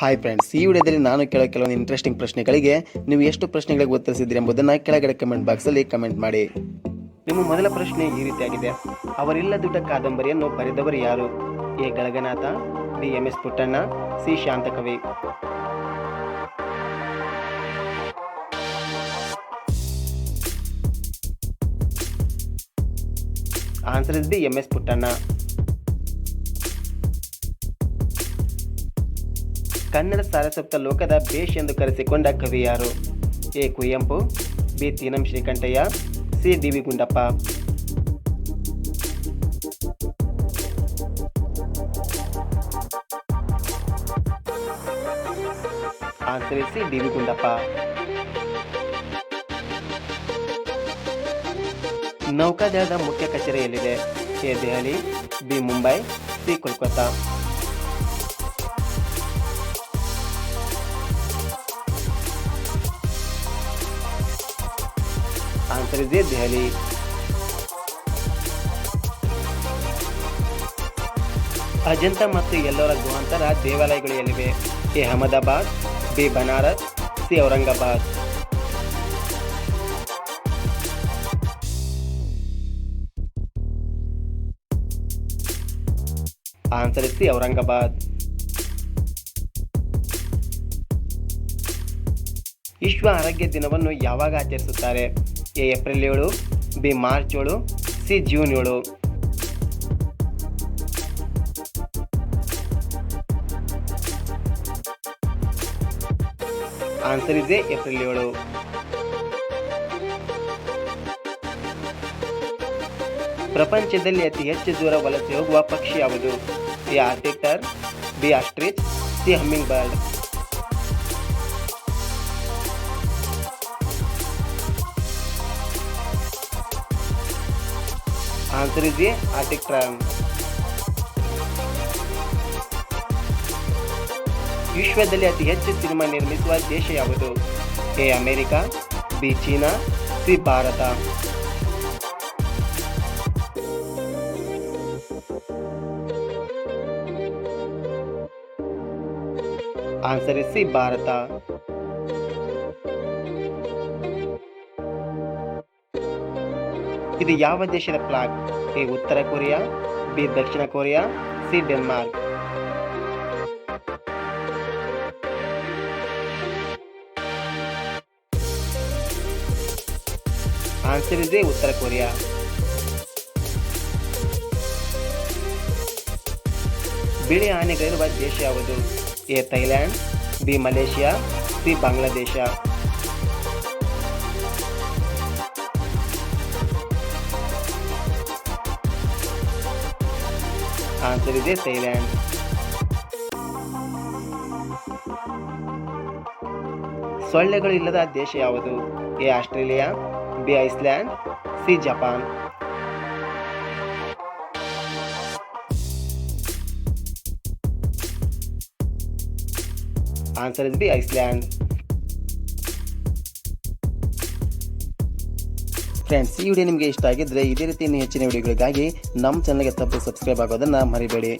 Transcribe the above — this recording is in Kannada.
ಹಾಯ್ ಫ್ರೆಂಡ್ಸ್, ಈ ವಿಡಿಯೋದಲ್ಲಿ ನಾನು ಕೇಳೋ ಕೆಲವೊಂದು ಇಂಟ್ರೆಸ್ಟಿಂಗ್ ಪ್ರಶ್ನೆಗಳಿಗೆ ನೀವು ಎಷ್ಟು ಪ್ರಶ್ನೆಗಳಿಗೆ ಉತ್ತರಿಸಿದ್ರಿ ಎಂಬುದನ್ನು ಕೆಳಗಡೆ ಕಮೆಂಟ್ ಬಾಕ್ಸಲ್ಲಿ ಕಮೆಂಟ್ ಮಾಡಿ. ನಿಮ್ಮ ಮೊದಲ ಪ್ರಶ್ನೆ ಈ ರೀತಿಯಾಗಿದೆ. ಅವರಿಲ್ಲದುಟ ಕಾದಂಬರಿಯನ್ನು ಬರೆದವರು ಯಾರು? A Galaganatha, B M S. Puttanna, C Shantakavi. Answer is B M S. Puttanna. Kannada ಸಾರಸ್ವತ ಲೋಕದ ಬೇಷ್ ಎಂದು ಕರೆಸಿಕೊಂಡ ಕವಿ ಯಾರು? A Kuvempu, B Teenam Shrikantaiah, C D V Gundappa. Answer is C D V Gundappa. ನೌಕಾದಳದ ಮುಖ್ಯ ಕಚೇರಿ ಎಲ್ಲಿದೆ? A Delhi, B Mumbai, C Kolkata. Answer is A Delhi. Ajanta ಮತ್ತು ಎಲ್ಲೋರ ಗುಹಾಂತರ ದೇವಾಲಯಗಳು ಎಲ್ಲಿವೆ? A Ahmedabad, B Banaras, C Aurangabad. Answer is C Aurangabad. ವಿಶ್ವ ಆರೋಗ್ಯ ದಿನವನ್ನು ಯಾವಾಗ ಆಚರಿಸುತ್ತಾರೆ? A April 7, B March 7, C June 7. Answer is A April 7. ಪ್ರಪಂಚದಲ್ಲಿ ಅತಿ ಹೆಚ್ಚು ದೂರ ವಲಸೆ ಹೋಗುವ ಪಕ್ಷಿ ಯಾವುದು? A Arctic turn, B ostrich, C humming bird. Answer is A Arctic turn. ವಿಶ್ವದಲ್ಲಿ ಅತಿ ಹೆಚ್ಚು ಸಿನಿಮಾ ನಿರ್ಮಿಸುವ ದೇಶ ಯಾವುದು? A America, B China, C Bharat. Answer is C Bharat. ಇದು ಯಾವ ದೇಶದ ಫ್ಲಾಗ್? ಎ ಉತ್ತರ Korea, B Dakshina Korea, C Denmark. Answer is A ಉತ್ತರ ಕೊರಿಯಾ. ಬಿಳಿ ಆನೆಗಳಿರುವ ದೇಶ ಯಾವುದು? A Thailand, B Malaysia, C Bangladesh. Answer ಇದೆ ಥೈಲ್ಯಾಂಡ್. ಸೊಳ್ಳೆಗಳು ಇಲ್ಲದ ದೇಶ ಯಾವುದು? A Australia, B Iceland, C Japan. Answer is B Iceland. Friends, ಈ ವಿಡಿಯೋ ನಿಮಗೆ ಇಷ್ಟ ಆಗಿದ್ರೆ ಇದೇ ರೀತಿ ಹೆಚ್ಚಿನ ವಿಡಿಯೋಗಳಿಗಾಗಿ ನಮ್ಮ ಚಾನಲ್ಗೆ ತಪ್ಪದೆ ಸಬ್ಸ್ಕ್ರೈಬ್ ಆಗೋದನ್ನು ಮರಿಬೇಡಿ.